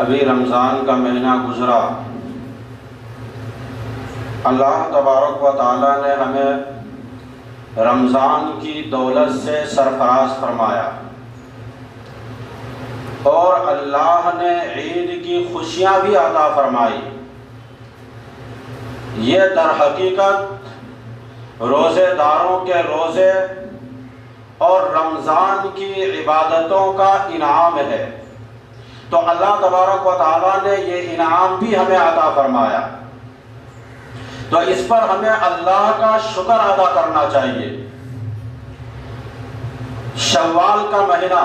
ابھی رمضان کا مہینہ گزرا، اللہ تبارک و تعالیٰ نے ہمیں رمضان کی دولت سے سرفراز فرمایا اور اللہ نے عید کی خوشیاں بھی عطا فرمائی۔ یہ در حقیقت روزے داروں کے روزے اور رمضان کی عبادتوں کا انعام ہے، تو اللہ تبارک و تعالیٰ نے یہ انعام بھی ہمیں عطا فرمایا، تو اس پر ہمیں اللہ کا شکر ادا کرنا چاہیے۔ شوال کا مہینہ،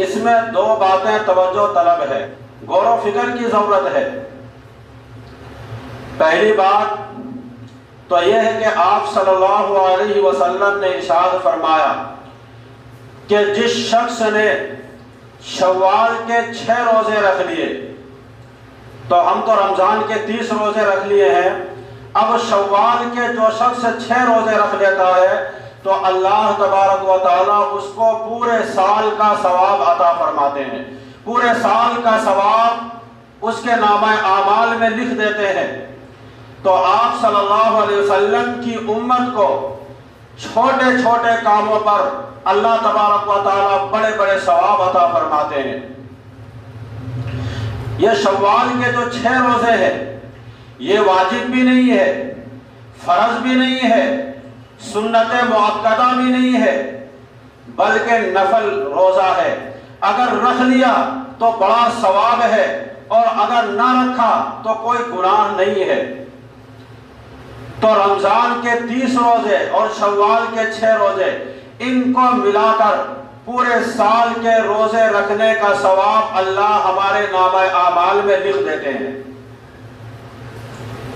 اس میں دو باتیں توجہ طلب ہے، غور و فکر کی ضرورت ہے۔ پہلی بات تو یہ ہے کہ آپ صلی اللہ علیہ وسلم نے ارشاد فرمایا کہ جس شخص نے شوال کے 6 روزے رکھ لیے، تو ہم تو رمضان کے 30 روزے رکھ لیے ہیں، اب شوال کے جو شخص 6 روزے رکھ لیتا ہے تو اللہ تبارک و تعالیٰ اس کو پورے سال کا ثواب عطا فرماتے ہیں، پورے سال کا ثواب اس کے نامہ اعمال میں لکھ دیتے ہیں۔ تو آپ صلی اللہ علیہ وسلم کی امت کو چھوٹے چھوٹے کاموں پر اللہ تبارک و تعالیٰ بڑے بڑے ثواب عطا فرماتے ہیں۔ یہ شوال کے جو 6 روزے ہیں، یہ واجب بھی نہیں ہے، فرض بھی نہیں ہے، سنت مؤکدہ بھی نہیں ہے، بلکہ نفل روزہ ہے۔ اگر رکھ لیا تو بڑا ثواب ہے، اور اگر نہ رکھا تو کوئی گناہ نہیں ہے۔ تو رمضان کے 30 روزے اور شوال کے 6 روزے، ان کو ملا کر پورے سال کے روزے رکھنے کا ثواب اللہ ہمارے نامہ اعمال میں لکھ دیتے ہیں۔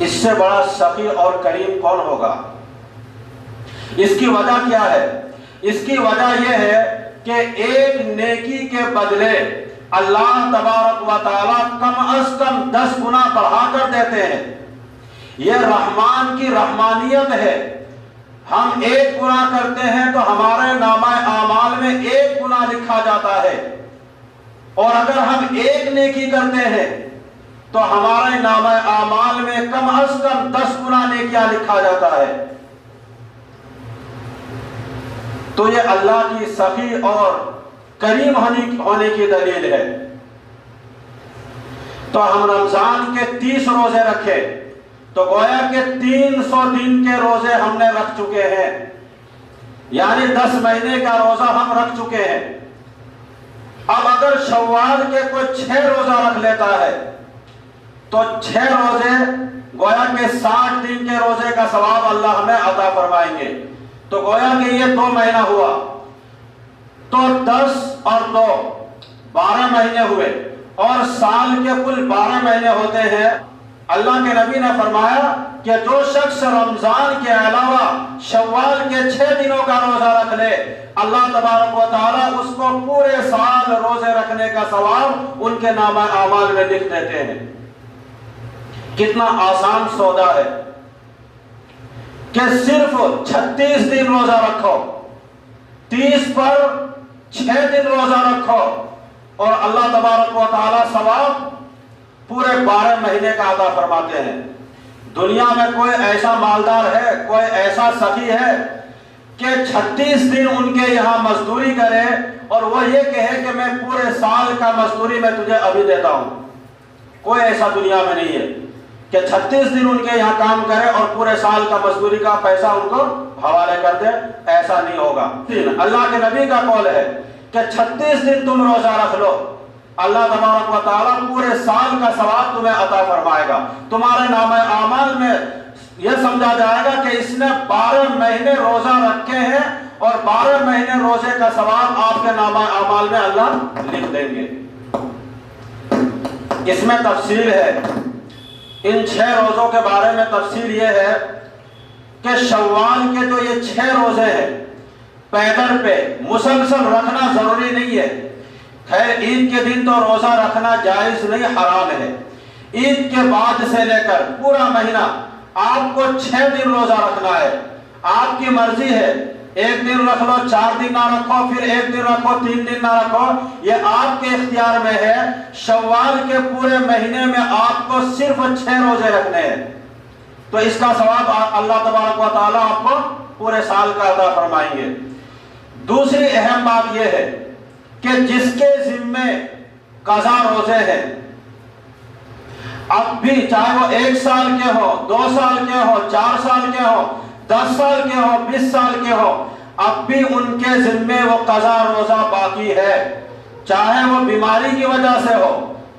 اس سے بڑا سخی اور کریم کون ہوگا؟ اس کی وجہ کیا ہے؟ اس کی وجہ یہ ہے کہ ایک نیکی کے بدلے اللہ تبارک و تعالیٰ کم از کم 10 گنا بڑھا کر دیتے ہیں۔ یہ رحمان کی رحمانیت ہے۔ ہم 1 گناہ کرتے ہیں تو ہمارے نامہ اعمال میں 1 گناہ لکھا جاتا ہے، اور اگر ہم 1 نیکی کرتے ہیں تو ہمارے نامہ اعمال میں کم از کم 10 گنا نیکیاں لکھا جاتا ہے۔ تو یہ اللہ کی سخی اور کریم ہونے کی دلیل ہے۔ تو ہم رمضان کے 30 روزے رکھے تو گویا کہ 300 دن کے روزے ہم نے رکھ چکے ہیں، یعنی 10 مہینے کا روزہ ہم رکھ چکے ہیں۔ اب اگر شوال کے کوئی 6 روزہ رکھ لیتا ہے تو 6 روزے گویا کہ 60 دن کے روزے کا ثواب اللہ ہمیں عطا فرمائیں گے، تو گویا کہ یہ 2 مہینہ ہوا، تو 10 اور 2 12 مہینے ہوئے، اور سال کے کل 12 مہینے ہوتے ہیں۔ اللہ کے نبی نے فرمایا کہ جو شخص رمضان کے علاوہ شوال کے 6 دنوں کا روزہ رکھ لے، اللہ تبارک و تعالیٰ اس کو پورے سال روزے رکھنے کا ثواب ان کے نامہ اعمال میں لکھ دیتے ہیں۔ کتنا آسان سودا ہے کہ صرف 36 دن روزہ رکھو، 30 پر 6 دن روزہ رکھو، اور اللہ تبارک و تعالیٰ ثواب پورے 12 مہینے کا عطا فرماتے ہیں۔ دنیا میں کوئی ایسا مالدار ہے، کوئی ایسا سخی ہے کہ 36 دن ان کے یہاں مزدوری کرے اور وہ یہ کہے کہ میں پورے سال کا مزدوری میں تجھے ابھی دیتا ہوں؟ کوئی ایسا دنیا میں نہیں ہے کہ 36 دن ان کے یہاں کام کرے اور پورے سال کا مزدوری کا پیسہ ان کو حوالے کر دے، ایسا نہیں ہوگا۔ اللہ کے نبی کا قول ہے کہ 36 دن تم روزہ رکھ لو، اللہ تبارک و تعالیٰ پورے سال کا ثواب تمہیں عطا فرمائے گا۔ تمہارے نامہ اعمال میں یہ سمجھا جائے گا کہ اس نے 12 مہینے روزہ رکھے ہیں، اور 12 مہینے روزے کا ثواب آپ کے نامہ اعمال میں اللہ لکھ دیں گے۔ اس میں تفصیل ہے، ان 6 روزوں کے بارے میں تفصیل یہ ہے کہ شوال کے جو یہ 6 روزے ہیں پیدر پہ مسلسل رکھنا ضروری نہیں ہے۔ خیر عید کے دن تو روزہ رکھنا جائز نہیں، حرام ہے۔ عید کے بعد سے لے کر پورا مہینہ آپ کو 6 دن روزہ رکھنا ہے، آپ کی مرضی ہے۔ एक दिन रख लो, 4 दिन ना रखो, फिर 1 दिन रखो, 3 दिन ना रखो, ये आपके इख्तियार में है। शव्वाल के पूरे महीने में आपको सिर्फ 6 रोजे रखने हैं, तो इसका सवाब अल्लाह तबारक व तआला आपको पूरे साल का अता फरमाएंगे। दूसरी अहम बात यह है कि जिसके जिम्मे कज़ा रोजे हैं, अब भी चाहे वो 1 साल के हो, 2 साल के हो, 4 साल के हो, 10 साल के हो, 20 साल के हो, अब भी उनके जिम्मे वो कज़ा रोजा बाकी है। चाहे वो बीमारी की वजह से हो,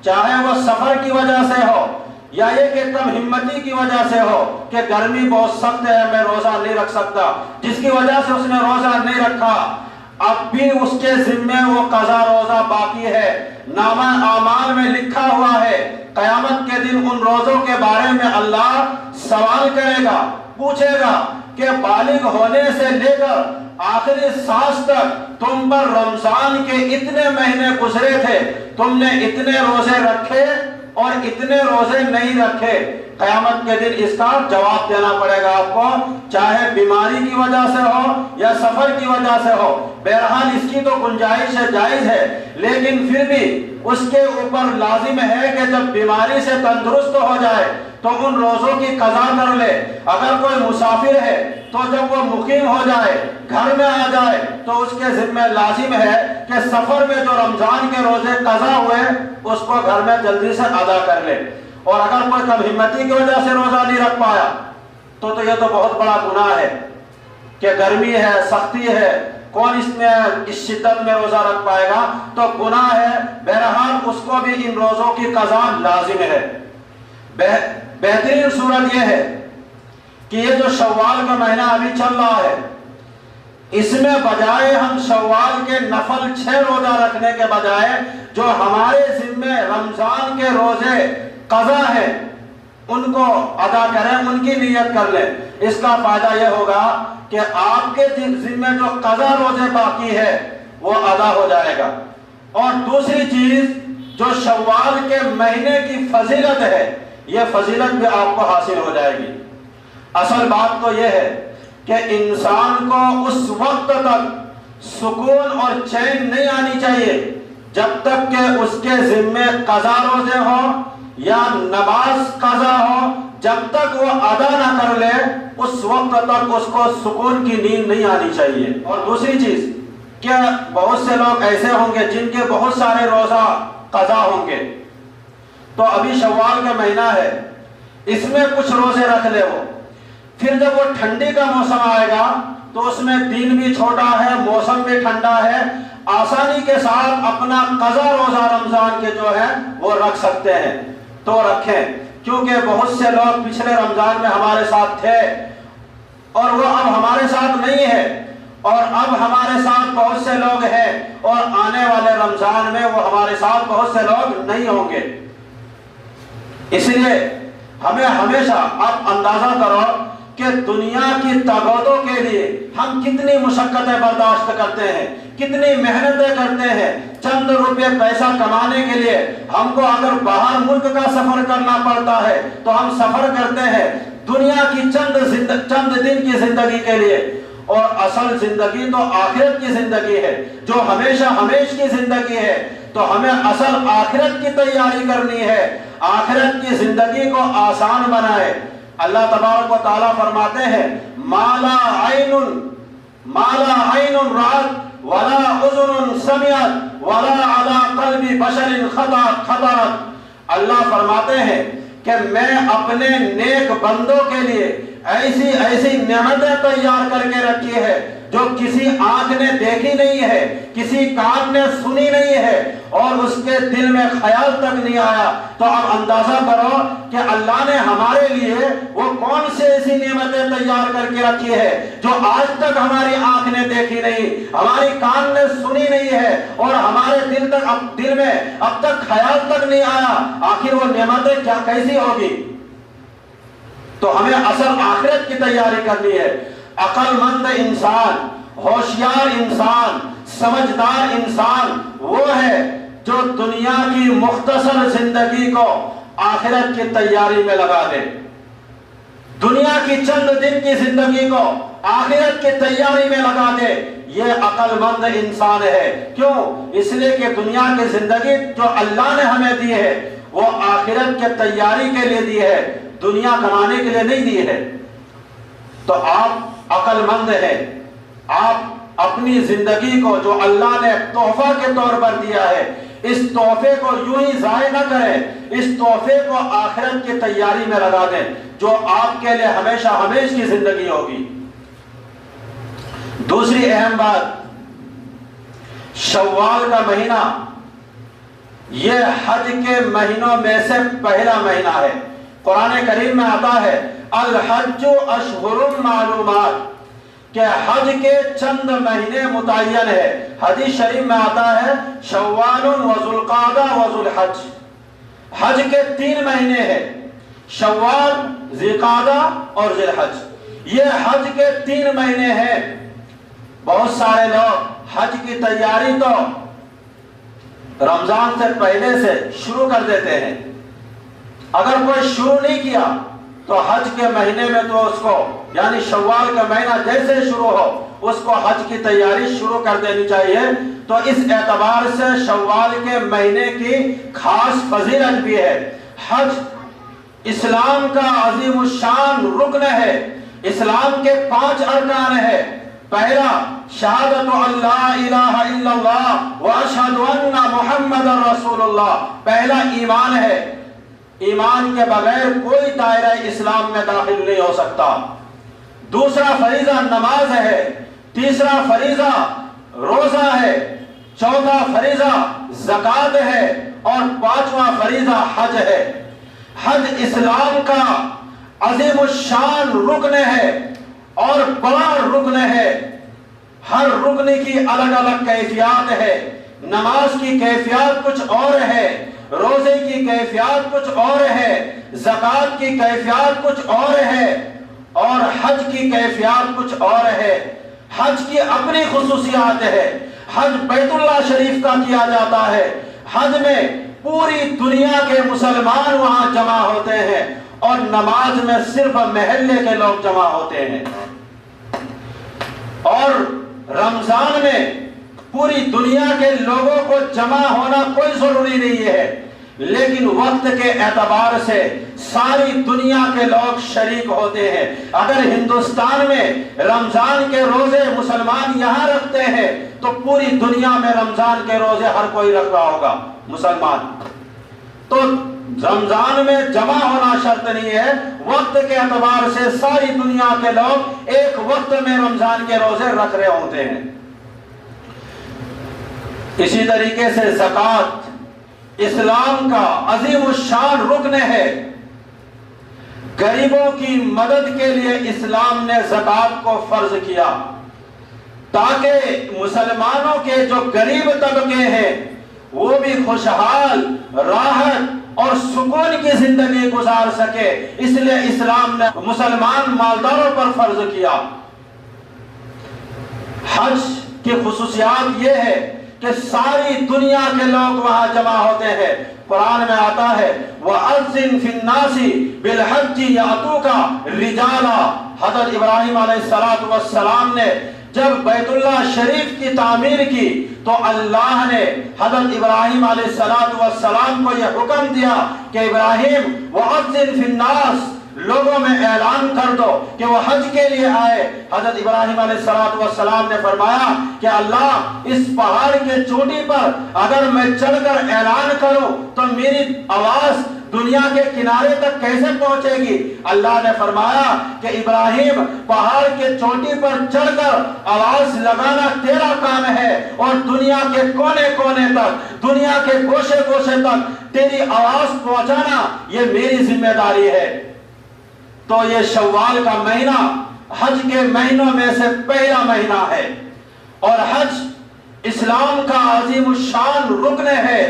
चाहे वो सफर की वजह से हो, या ये कि कम हिम्मती की वजह से हो कि गर्मी बहुत सख्त है, मैं रोजा नहीं रख सकता, जिसकी वजह से उसने रोजा नहीं रखा, अब भी उसके जिम्मे वो कज़ा रोजा बाकी है। नामा आमाल में लिखा हुआ है, क़यामत के दिन उन रोजों के बारे में अल्लाह सवाल करेगा, पूछेगा कि बालिग होने से लेकर आखिरी सांस तक तुम पर रमजान के इतने महीने गुजरे थे, तुमने इतने रोजे रखे और इतने रोजे नहीं रखे। क़यामत के दिन इसका जवाब देना पड़ेगा आपको, चाहे बीमारी की वजह से हो या सफर की वजह से हो। बहरहाल इसकी तो गुंजाइश है, जायज है, लेकिन फिर भी उसके ऊपर लाजिम है कि जब बीमारी से तंदुरुस्त हो जाए तो उन रोजों की कज़ा कर ले। अगर कोई मुसाफिर है तो जब वो मुकीम हो जाए, घर में आ जाए, तो उसके जिम्मे लाजिम है कि सफर में जो रमजान के रोजे कज़ा हुए उसको घर में जल्दी से अदा कर ले। और अगर कोई कम हिम्मती की वजह से रोजा नहीं रख पाया तो ये तो बहुत बड़ा गुनाह है कि गर्मी है, सख्ती है, कौन इसमें इस शिद्दत में रोजा रख पाएगा, तो गुनाह है। बहरहाल उसको भी इन रोजों की कज़ा लाजिम है। बेहतरीन सूरत यह है कि ये जो शव्वाल का महीना अभी चल रहा है, इसमें बजाय हम शव्वाल के नफल 6 रोजा रखने के बजाय जो हमारे जिम्मे रमजान के रोजे कज़ा है उनको अदा करें, उनकी नियत कर लें। इसका फायदा यह होगा कि आपके जिम्मे जो कज़ा रोजे बाकी है वो अदा हो जाएगा। और दूसरी चीज, जो शव्वाल के महीने की फजीलत है, ये फजीलत भी आपको हासिल हो जाएगी। असल बात तो यह है कि इंसान को उस वक्त तक सुकून और चैन नहीं आनी चाहिए जब तक कि उसके जिम्मे कज़ा रोजे हो या नमाज कज़ा हो, जब तक वो अदा ना कर ले उस वक्त तक उसको सुकून की नींद नहीं आनी चाहिए। और दूसरी चीज, क्या बहुत से लोग ऐसे होंगे जिनके बहुत सारे रोजा कज़ा होंगे, तो अभी शव्वाल का महीना है, इसमें कुछ रोजे रख ले वो, फिर जब वो ठंडी का मौसम आएगा तो उसमें दिन भी छोटा है, मौसम भी ठंडा है, आसानी के साथ अपना कज़ा रोजा रमजान के जो है वो रख सकते हैं, तो रखें। क्योंकि बहुत से लोग पिछले रमजान में हमारे साथ थे और वो अब हमारे साथ नहीं है, और अब हमारे साथ बहुत से लोग हैं और आने वाले रमजान में वो हमारे साथ बहुत से लोग नहीं होंगे। इसलिए हमें हमेशा आप अंदाजा करो कि दुनिया की ताकतों के लिए हम कितनी मुशक्कतें बर्दाश्त करते हैं, कितनी मेहनतें करते हैं। चंद रुपए पैसा कमाने के लिए हमको अगर बाहर मुल्क का सफर करना पड़ता है तो हम सफर करते हैं दुनिया की चंद दिन की जिंदगी के लिए, और असल जिंदगी तो आखिरत की जिंदगी है जो हमेशा हमेश की जिंदगी है। तो हमें असल आखिरत की तैयारी करनी है, आखिरत की जिंदगी को आसान बनाए। अल्लाह तबारक व तआला फरमाते हैं, माला आइनुन रात वला उज़ुनुन समिअत वला अला क़ल्बि बशरिन खतरत। अल्लाह फरमाते हैं कि मैं अपने नेक बंदों के लिए ऐसी ऐसी नेमतें तैयार करके रखी है जो किसी आंख ने देखी नहीं है, किसी कान ने सुनी नहीं है और उसके दिल में ख्याल तक नहीं आया। तो अब अंदाजा करो कि अल्लाह ने हमारे लिए वो कौन से ऐसी नेमतें तैयार करके रखी है जो आज तक हमारी आंख ने देखी नहीं, हमारी कान ने सुनी नहीं है और हमारे दिल में अब तक ख्याल तक नहीं आया। आखिर वो नेमतें क्या कैसी होगी? तो हमें असल आखिरत की तैयारी करनी है। अक्लमंद इंसान, होशियार इंसान, समझदार इंसान वो है जो दुनिया की मुख्तसर जिंदगी को आखिरत की तैयारी में लगा दे, दुनिया की चंद दिन की जिंदगी को آخرت کی تیاری میں لگا دے، یہ عقل مند انسان ہے۔ کیوں؟ اس لیے کہ دنیا کی زندگی جو اللہ نے ہمیں دی ہے وہ آخرت کے تیاری کے لیے دی ہے، دنیا کمانے کے لیے نہیں دی ہے۔ تو آپ عقل مند ہیں، آپ اپنی زندگی کو جو اللہ نے تحفہ کے طور پر دیا ہے، اس تحفے کو یوں ہی ضائع نہ کریں، اس تحفے کو آخرت کی تیاری میں لگا دیں جو آپ کے لیے ہمیشہ ہمیشہ کی زندگی ہوگی۔ دوسری اہم بات، شوال کا مہینہ یہ حج کے مہینوں میں سے پہلا مہینہ ہے۔ قرآن کریم میں آتا ہے الحج اشہر معلومات، کہ حج کے چند مہینے متعین ہے۔ حدیث شریف میں آتا ہے شوال و ذوالقعدہ و ذوالحج، حج کے 3 مہینے ہیں، شوال، ذوالقعدہ اور ذوالحج، یہ حج کے 3 مہینے ہیں۔ بہت سارے لوگ حج کی تیاری تو رمضان سے پہلے سے شروع کر دیتے ہیں، اگر کوئی شروع نہیں کیا تو حج کے مہینے میں تو اس کو یعنی شوال کا مہینہ جیسے شروع ہو اس کو حج کی تیاری شروع کر دینی چاہیے۔ تو اس اعتبار سے شوال کے مہینے کی خاص فضیلت بھی ہے۔ حج اسلام کا عظیم الشان رکن ہے، اسلام کے 5 ارکان ہے۔ پہلا شہادت اللہ الہ الا اللہ واشہد ان محمد رسول اللہ، پہلا ایمان ہے، ایمان کے بغیر کوئی دائرہ اسلام میں داخل نہیں ہو سکتا۔ دوسرا فریضہ نماز ہے، تیسرا فریضہ روزہ ہے، چوتھا فریضہ زکوٰۃ ہے اور 5واں فریضہ حج ہے۔ حج اسلام کا عظیم الشان رکن ہے اور بڑا رکن ہے۔ ہر رکن کی الگ الگ کیفیات ہے، نماز کی کیفیات کچھ اور ہے، روزے کی کیفیات کچھ اور ہے، زکوٰۃ کی کیفیات کچھ اور ہے اور حج کی کیفیات کچھ اور ہے۔ حج کی اپنی خصوصیات ہے، حج بیت اللہ شریف کا کیا جاتا ہے، حج میں پوری دنیا کے مسلمان وہاں جمع ہوتے ہیں اور نماز میں صرف محلے کے لوگ جمع ہوتے ہیں۔ اور رمضان میں پوری دنیا کے لوگوں کو جمع ہونا کوئی ضروری نہیں ہے، لیکن وقت کے اعتبار سے ساری دنیا کے لوگ شریک ہوتے ہیں۔ اگر ہندوستان میں رمضان کے روزے مسلمان یہاں رکھتے ہیں تو پوری دنیا میں رمضان کے روزے ہر کوئی رکھ رہا ہوگا مسلمان۔ تو رمضان میں جمع ہونا شرط نہیں ہے، وقت کے اعتبار سے ساری دنیا کے لوگ ایک وقت میں رمضان کے روزے رکھ رہے ہوتے ہیں۔ اسی طریقے سے زکوٰۃ اسلام کا عظیم الشان رکن ہے۔ غریبوں کی مدد کے لیے اسلام نے زکوٰۃ کو فرض کیا تاکہ مسلمانوں کے جو غریب طبقے ہیں وہ بھی خوشحال، راحت اور سکون کی زندگی گزار سکے، اس لیے اسلام نے مسلمان مالداروں پر فرض کیا۔ حج کی خصوصیات یہ ہے کہ ساری دنیا کے لوگ وہاں جمع ہوتے ہیں۔ قرآن میں آتا ہے وَأَذِّن فِي النَّاسِ بِالْحَجِّ يَأْتُوكَ رِجَالًا۔ حضرت ابراہیم علیہ السلام نے جب بیت اللہ شریف کی تعمیر کی تو اللہ نے حضرت ابراہیم علیہ السلام کو یہ حکم دیا کہ ابراہیم وَأَذِّن فِي النَّاسِ، لوگوں میں اعلان کر دو کہ وہ حج کے لیے آئے۔ حضرت ابراہیم علیہ السلام نے فرمایا کہ اللہ اس پہاڑ کے چوٹی پر اگر میں چڑھ کر اعلان کروں تو میری آواز دنیا کے کنارے تک کیسے پہنچے گی؟ اللہ نے فرمایا کہ ابراہیم پہاڑ کے چوٹی پر چڑھ کر آواز لگانا تیرا کام ہے اور دنیا کے کونے کونے تک، دنیا کے گوشے گوشے تک تیری آواز پہنچانا یہ میری ذمہ داری ہے۔ تو یہ شوال کا مہینہ حج کے مہینوں میں سے پہلا مہینہ ہے اور حج اسلام کا عظیم الشان رکن ہے۔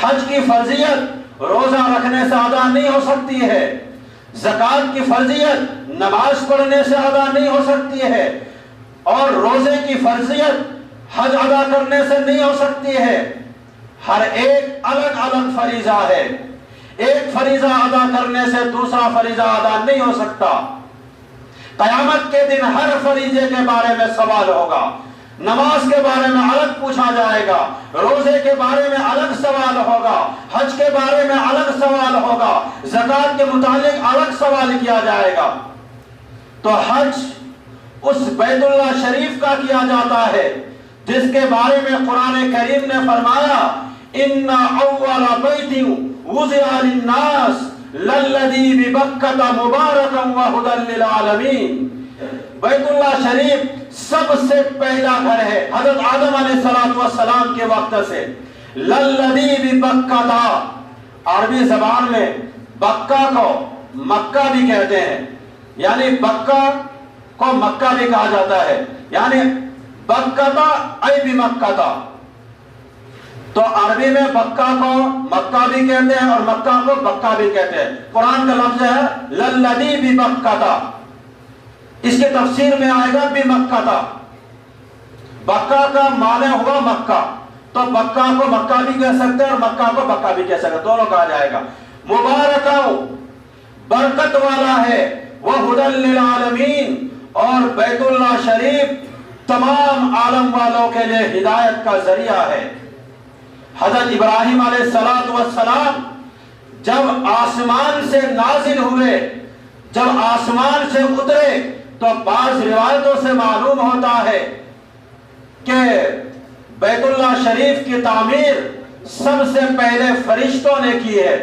حج کی فرضیت روزہ رکھنے سے ادا نہیں ہو سکتی ہے، زکوٰۃ کی فرضیت نماز پڑھنے سے ادا نہیں ہو سکتی ہے اور روزے کی فرضیت حج ادا کرنے سے نہیں ہو سکتی ہے۔ ہر ایک الگ الگ فریضہ ہے، ایک فریضہ ادا کرنے سے دوسرا فریضہ ادا نہیں ہو سکتا۔ قیامت کے دن ہر فریضے کے بارے میں سوال ہوگا، نماز کے بارے میں الگ پوچھا جائے گا، روزے کے بارے میں الگ سوال ہوگا، حج کے بارے میں الگ سوال ہوگا، زکوٰۃ کے متعلق الگ سوال کیا جائے گا۔ تو حج اس بیت اللہ شریف کا کیا جاتا ہے جس کے بارے میں قرآن کریم نے فرمایا ان اول بیت وضع للناس للذی ببکۃ مبارکا وہدی للعالمین۔ بیت اللہ شریف سب سے پہلا گھر ہے حضرت آدم علیہ السلام کے وقت سے۔ للذی ببکۃ، عربی زبان میں بکہ کو مکہ بھی کہتے ہیں، یعنی بکہ کو مکہ بھی کہا جاتا ہے، یعنی بکہ ای بمکہ۔ تو عربی میں بکہ کو مکہ بھی کہتے ہیں اور مکہ کو بکہ بھی کہتے ہیں۔ قرآن کا لفظ ہے للذی ببکۃ، اس کی تفسیر میں آئے گا بمکہ۔ بکہ کا معنی ہوا مکہ، تو بکہ کو مکہ بھی کہہ سکتے ہیں اور مکہ کو بکہ بھی کہہ سکتے ہیں، دونوں کہا جائے گا۔ مبارکہ، برکت والا ہے، وہدی للعالمین، اور بیت اللہ شریف تمام عالم والوں کے لیے ہدایت کا ذریعہ ہے۔ حضرت ابراہیم علیہ السلام جب آسمان سے نازل ہوئے، جب آسمان سے اترے، تو بعض روایتوں سے معلوم ہوتا ہے کہ بیت اللہ شریف کی تعمیر سب سے پہلے فرشتوں نے کی ہے،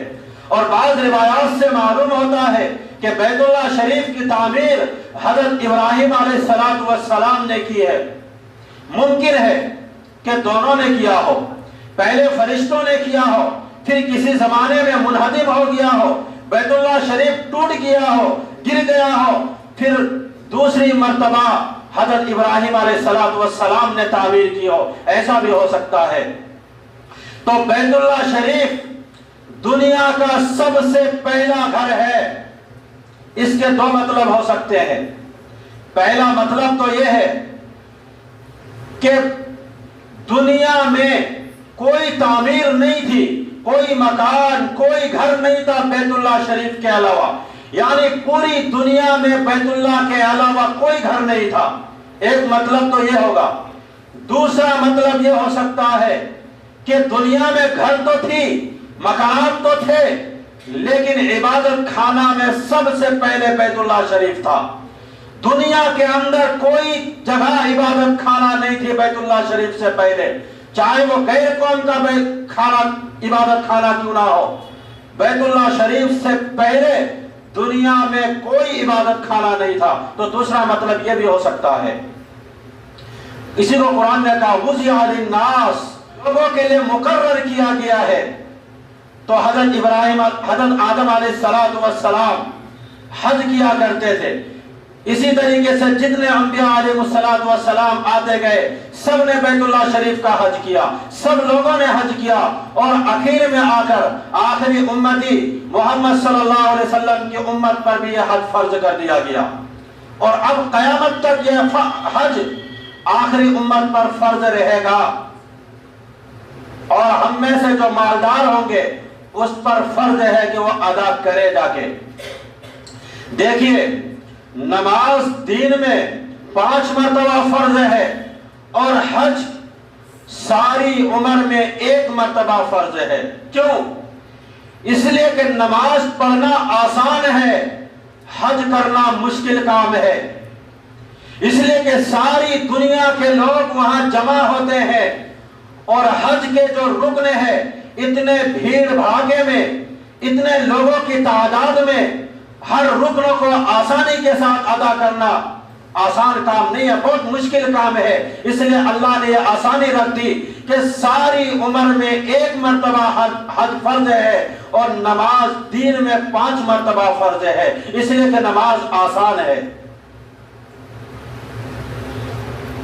اور بعض روایات سے معلوم ہوتا ہے کہ بیت اللہ شریف کی تعمیر حضرت ابراہیم علیہ السلام نے کی ہے۔ ممکن ہے کہ دونوں نے کیا ہو، پہلے فرشتوں نے کیا ہو، پھر کسی زمانے میں منہدم ہو گیا ہو، بیت اللہ شریف ٹوٹ گیا ہو، گر گیا ہو، پھر دوسری مرتبہ حضرت ابراہیم علیہ السلام نے تعمیر کی ہو، ایسا بھی ہو سکتا ہے۔ تو بیت اللہ شریف دنیا کا سب سے پہلا گھر ہے۔ اس کے دو مطلب ہو سکتے ہیں۔ پہلا مطلب تو یہ ہے کہ دنیا میں کوئی تعمیر نہیں تھی، کوئی مکان، کوئی گھر نہیں تھا بیت اللہ شریف کے علاوہ، یعنی پوری دنیا میں بیت اللہ کے علاوہ کوئی گھر نہیں تھا۔ ایک مطلب تو یہ ہوگا۔ دوسرا مطلب یہ ہو سکتا ہے کہ دنیا میں گھر تو تھی، مکانات تو تھے، لیکن عبادت خانہ میں سب سے پہلے بیت اللہ شریف تھا۔ دنیا کے اندر کوئی جگہ عبادت خانہ نہیں تھی بیت اللہ شریف سے پہلے، چاہے وہ غیر قوم کا عبادت خانہ کیوں نہ ہو، بیت اللہ شریف سے پہلے دنیا میں کوئی عبادت خانہ نہیں تھا۔ تو دوسرا مطلب یہ بھی ہو سکتا ہے، اسی کو قرآن نے کہا وضع للناس، لوگوں کے لیے مقرر کیا گیا ہے۔ تو حضرت آدم علیہ السلام حج کیا کرتے تھے، اسی طریقے سے جتنے انبیاء علیہ السلام آتے گئے سب نے بیت اللہ شریف کا حج کیا، سب لوگوں نے حج کیا، اور اخیر میں آ کر آخری امتی محمد صلی اللہ علیہ وسلم کی امت پر بھی یہ حج فرض کر دیا گیا، اور اب قیامت تک یہ حج آخری امت پر فرض رہے گا، اور ہم میں سے جو مالدار ہوں گے اس پر فرض ہے کہ وہ ادا کرے جا کے۔ دیکھیے، نماز دین میں 5 مرتبہ فرض ہے، اور حج ساری عمر میں 1 مرتبہ فرض ہے۔ کیوں؟ اس لیے کہ نماز پڑھنا آسان ہے، حج کرنا مشکل کام ہے، اس لیے کہ ساری دنیا کے لوگ وہاں جمع ہوتے ہیں، اور حج کے جو رکن ہیں اتنے بھیڑ بھاگے میں، اتنے لوگوں کی تعداد میں ہر رکن کو آسانی کے ساتھ ادا کرنا آسان کام نہیں ہے، بہت مشکل کام ہے۔ اس لیے اللہ نے یہ آسانی رکھ دی کہ ساری عمر میں 1 مرتبہ حج فرض ہے، اور نماز دین میں 5 مرتبہ فرض ہے، اس لیے کہ نماز آسان ہے۔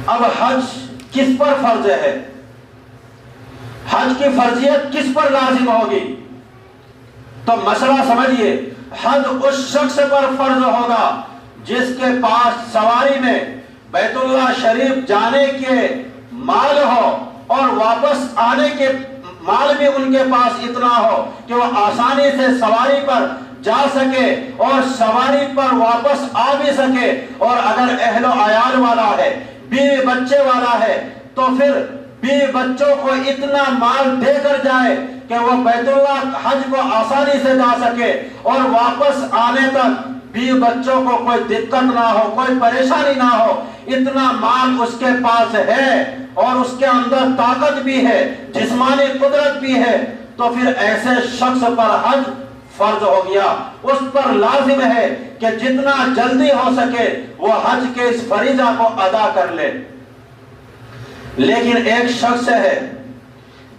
اب حج کس پر فرض ہے؟ حج کی فرضیت کس پر لازم ہوگی؟ تو مسئلہ سمجھیے، حج اس شخص پر فرض ہوگا جس کے پاس سواری میں بیت اللہ شریف جانے کے مال ہو اور واپس آنے کے माल भी उनके पास इतना हो कि वो आसानी से सवारी पर जा सके और सवारी पर वापस आ भी सके, और अगर अहलो आयाल वाला है, बीवी बच्चे वाला है, तो फिर बीवी बच्चों को इतना माल देकर जाए कि वो बैतुल्लाह हज को आसानी से जा सके और वापस आने तक बीवी बच्चों को कोई दिक्कत ना हो, कोई परेशानी ना हो। इतना माल उसके पास है और उसके अंदर ताकत भी है, जिस्मानी कुदरत भी है, तो फिर ऐसे शख्स पर हज फर्ज हो गया। उस पर लाजिम है कि जितना जल्दी हो सके वो हज के इस फरीजा को अदा कर ले। लेकिन एक शख्स है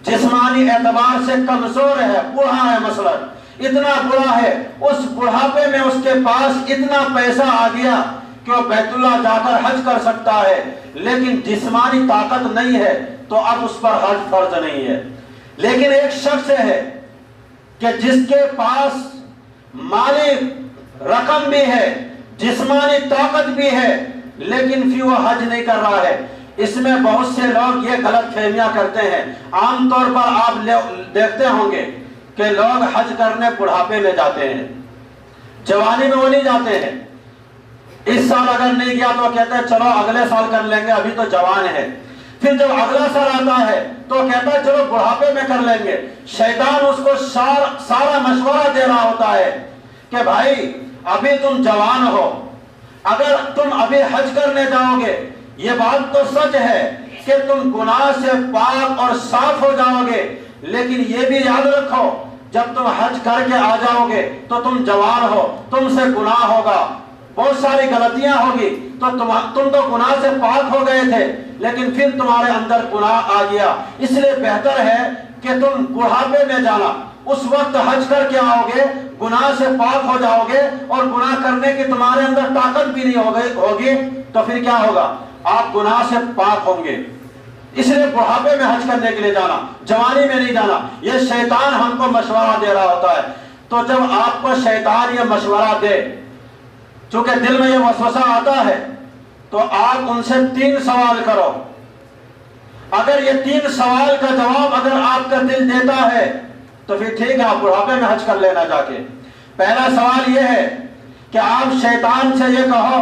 जिस्मानी एतबार से कमजोर है, बूढ़ा है, मसलन इतना बूढ़ा है, उस बुढ़ापे में उसके पास इतना पैसा आ गया कि वो बैतुल्लाह जाकर हज कर सकता है, लेकिन जिस्मानी ताकत नहीं है, तो अब उस पर हज फर्ज नहीं है। लेकिन एक शख्स है कि जिसके पास माली रकम भी है, जिस्मानी ताकत भी है, लेकिन फिर वो हज नहीं कर रहा है। इसमें बहुत से लोग ये गलत फहमियां करते हैं। आमतौर पर आप देखते होंगे कि लोग हज करने बुढ़ापे में जाते हैं, जवानी में वो नहीं जाते हैं। इस साल अगर नहीं गया तो कहते हैं चलो अगले साल कर लेंगे, अभी तो जवान है। फिर जब अगला साल आता है तो कहता है चलो बुढ़ापे में कर लेंगे। शैतान उसको सारा मशवरा दे रहा होता है कि भाई अभी तुम जवान हो, अगर तुम अभी हज करने जाओगे, ये बात तो सच है कि तुम गुनाह से पाक और साफ हो जाओगे, लेकिन ये भी याद रखो जब तुम हज करके आ जाओगे तो तुम जवान हो, तुमसे गुनाह होगा, बहुत सारी गलतियां होगी, तो तुम तो गुनाह से पाक हो गए थे, लेकिन फिर तुम्हारे अंदर गुनाह आ गया। इसलिए बेहतर है कि तुम बुढ़ापे में जाना, उस वक्त हज करके आओगे, गुनाह से पाक हो जाओगे और गुनाह करने की तुम्हारे अंदर ताकत भी नहीं होगी, तो फिर क्या होगा, आप गुनाह से पाक होंगे। इसलिए बुढ़ापे में हज करने के लिए जाना, जवानी में नहीं जाना। ये शैतान हमको मशवरा दे रहा होता है। तो जब आपको शैतान ये मशवरा दे, चूंकि दिल में ये वसवसा आता है, तो आप उनसे 3 सवाल करो। अगर ये 3 सवाल का जवाब अगर आपका दिल देता है तो फिर ठीक है, आप बुढ़ापे में हज कर लेना जाके। पहला सवाल ये है कि आप शैतान से ये कहो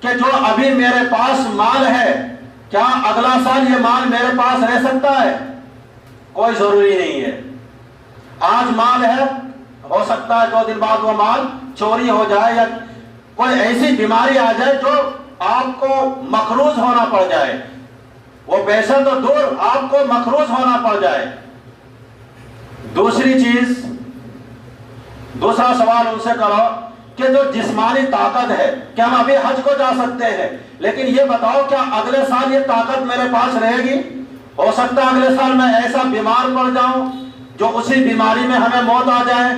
कि जो अभी मेरे पास माल है, क्या अगला साल ये माल मेरे पास रह सकता है? कोई जरूरी नहीं है। आज माल है, हो सकता है 2 दिन बाद वो माल चोरी हो जाए या कोई ऐसी बीमारी आ जाए जो आपको मखरूज होना पड़ जाए, वो पैसा तो दूर, आपको मखरूज होना पड़ जाए। दूसरी चीज, दूसरा सवाल उनसे करो कि जो जिस्मानी ताकत है, क्या हम अभी हज को जा सकते हैं, लेकिन ये बताओ क्या अगले साल ये ताकत मेरे पास रहेगी? हो सकता है अगले साल मैं ऐसा बीमार पड़ जाऊं जो उसी बीमारी में हमें मौत आ जाए।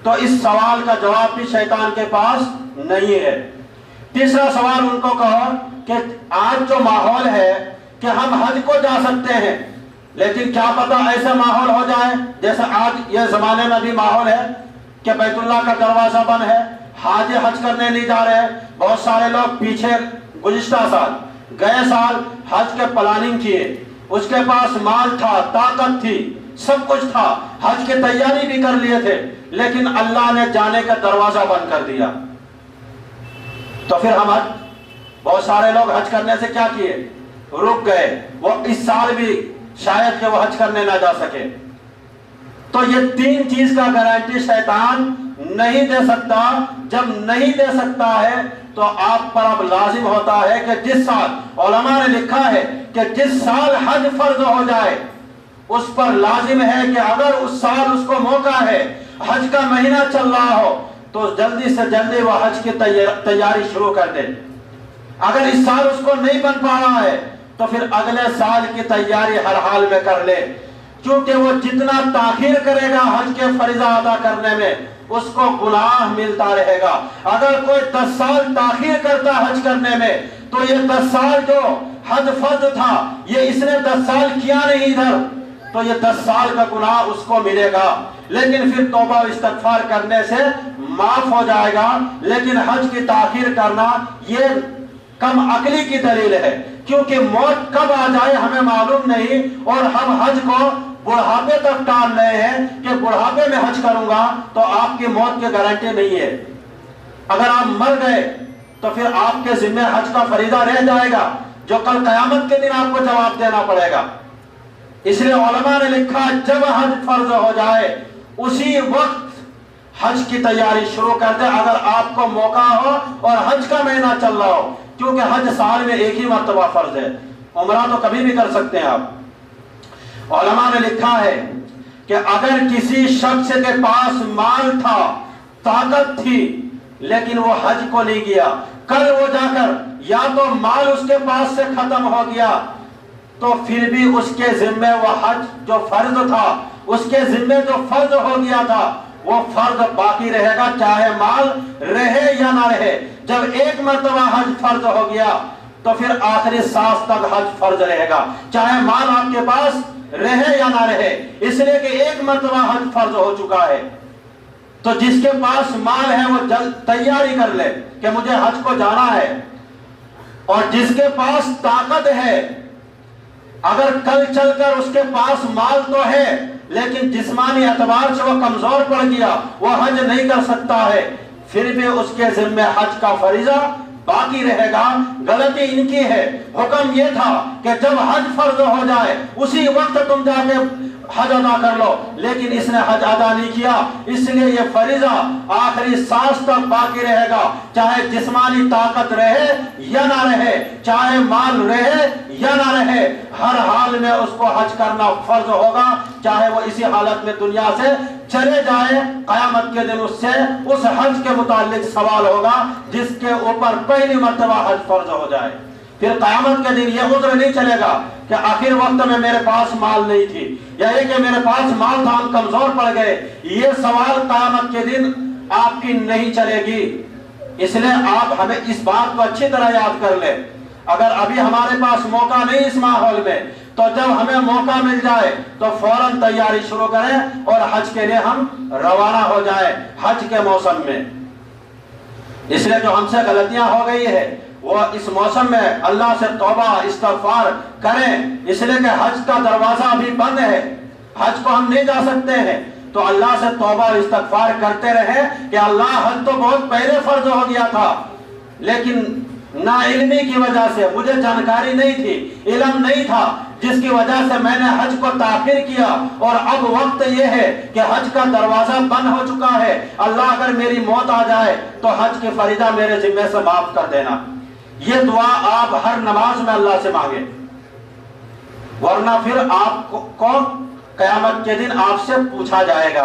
तो इस सवाल का जवाब भी शैतान के पास नहीं है। तीसरा सवाल उनको कहो कि आज जो माहौल है कि हम हज को जा सकते हैं, लेकिन क्या पता ऐसा माहौल हो जाए जैसे आज ये जमाने में भी माहौल है कि बैतुल्लाह का दरवाजा बंद है, हाजी हज करने नहीं जा रहे। बहुत सारे लोग पीछे गुज़िश्ता साल, गए साल हज के प्लानिंग किए, उसके पास माल था, ताकत थी, सब कुछ था, हज की तैयारी भी कर लिए थे, लेकिन अल्लाह ने जाने का दरवाजा बंद कर दिया। तो फिर हम हज, बहुत सारे लोग हज करने से क्या किए, रुक गए। वो इस साल भी शायद कि वो हज करने ना जा सके। तो ये 3 चीज का गारंटी शैतान नहीं दे सकता। जब नहीं दे सकता है तो आप पर अब लाजिम होता है कि जिस साल, उलमा ने लिखा है कि जिस साल हज फर्ज हो जाए उस पर लाजिम है कि अगर उस साल उसको मौका है, हज का महीना चल रहा हो, तो जल्दी से जल्दी वह हज की तैयारी शुरू कर दे। अगर इस साल उसको नहीं बन पा रहा है तो फिर अगले साल की तैयारी हर हाल में कर ले, क्योंकि वो जितना ताखीर करेगा हज के फरीजा अदा करने में उसको गुनाह मिलता रहेगा। अगर कोई 10 साल ताखीर करता हज करने में, तो ये 10 साल जो हज फर्ज था, ये इसने 10 साल किया नहीं इधर, तो ये 10 साल का गुनाह उसको मिलेगा। लेकिन फिर तौबा इस्तगफार करने से माफ हो जाएगा। लेकिन हज की ताखीर करना ये कम अकली की दलील है, क्योंकि मौत कब आ जाए हमें मालूम नहीं, और हम हज को बुढ़ापे तक टाल रहे हैं कि बुढ़ापे में हज करूंगा, तो आपकी मौत की गारंटी नहीं है। अगर आप मर गए तो फिर आपके जिम्मे हज का फरीदा रह जाएगा, जो कल कयामत के दिन आपको जवाब देना पड़ेगा। इसलिए उलमा ने लिखा, जब हज फर्ज हो जाए उसी वक्त हज की तैयारी शुरू कर दे, अगर आपको मौका हो और हज का महीना चल रहा हो, क्योंकि हज साल में एक ही मर्तबा फर्ज है, उम्रा तो कभी भी कर सकते हैं आप। उलमा ने लिखा है कि अगर किसी शख्स के पास माल था, ताकत थी, लेकिन वो हज को नहीं गया, कल वो जाकर या तो माल उसके पास से खत्म हो गया, तो फिर भी उसके जिम्मे वो हज जो फर्ज था, उसके जिम्मे जो फर्ज हो गया था, वो फर्ज बाकी रहेगा, चाहे माल रहे या ना रहे। जब एक मर्तबा हज फर्ज हो गया तो फिर आखिरी सांस तक हज फर्ज रहेगा, चाहे माल आपके पास रहे या ना रहे, इसलिए कि एक मर्तबा हज फर्ज हो चुका है। तो जिसके पास माल है वो जल्द तैयारी कर ले कि मुझे हज को जाना है, और जिसके पास ताकत है, अगर कल चलकर उसके पास माल तो है लेकिन जिस्मानी एतबार से वो कमजोर पड़ गया, वो हज नहीं कर सकता है, फिर भी उसके जिम्मे हज का फरीजा बाकी रहेगा। गलती इनकी है, हुक्म ये था कि जब हज फर्ज हो जाए उसी वक्त तुम जाके हज अदा कर लो, लेकिन इसने हज अदा नहीं किया, इसलिए ये फरीजा आखिरी सांस तक बाकी रहेगा, चाहे जिस्मानी ताकत रहे या ना रहे, चाहे माल रहे या ना रहे, हर हाल में उसको हज करना फर्ज होगा, चाहे वो इसी हालत में दुनिया से चले जाए। कयामत के दिन उससे उस हज के मुतालिक सवाल होगा जिसके ऊपर पहली मर्तबा हज फर्ज हो जाए। फिर कयामत के दिन ये उज्र नहीं चलेगा कि आखिर वक्त में मेरे पास माल नहीं थी, या ये कि मेरे पास माल था हम कमजोर पड़ गए, ये सवाल कयामत के दिन आपकी नहीं चलेगी। इसलिए आप हमें इस बात को अच्छी तरह याद कर ले, अगर अभी हमारे पास मौका नहीं इस माहौल में, तो जब हमें मौका मिल जाए तो फौरन तैयारी शुरू करें और हज के लिए हम रवाना हो जाए हज के मौसम में। इसलिए जो हमसे गलतियां हो गई है वो इस मौसम में अल्लाह से तौबा इस्तगफार करें, इसलिए कि हज का दरवाजा अभी बंद है, हज को हम नहीं जा सकते हैं, तो अल्लाह से तौबा इस्तगफार करते रहे कि अल्लाह हज तो बहुत पहले फर्ज हो गया था, लेकिन ना इल्मी की वजह से, मुझे जानकारी नहीं थी, इल्म नहीं था, जिसकी वजह से मैंने हज को ताखिर किया, और अब वक्त यह है कि हज का दरवाजा बंद हो चुका है। अल्लाह अगर मेरी मौत आ जाए तो हज के फरीदा मेरे जिम्मे से माफ कर देना। ये दुआ आप हर नमाज में अल्लाह से मांगे, वरना फिर आपको कयामत के दिन आपसे पूछा जाएगा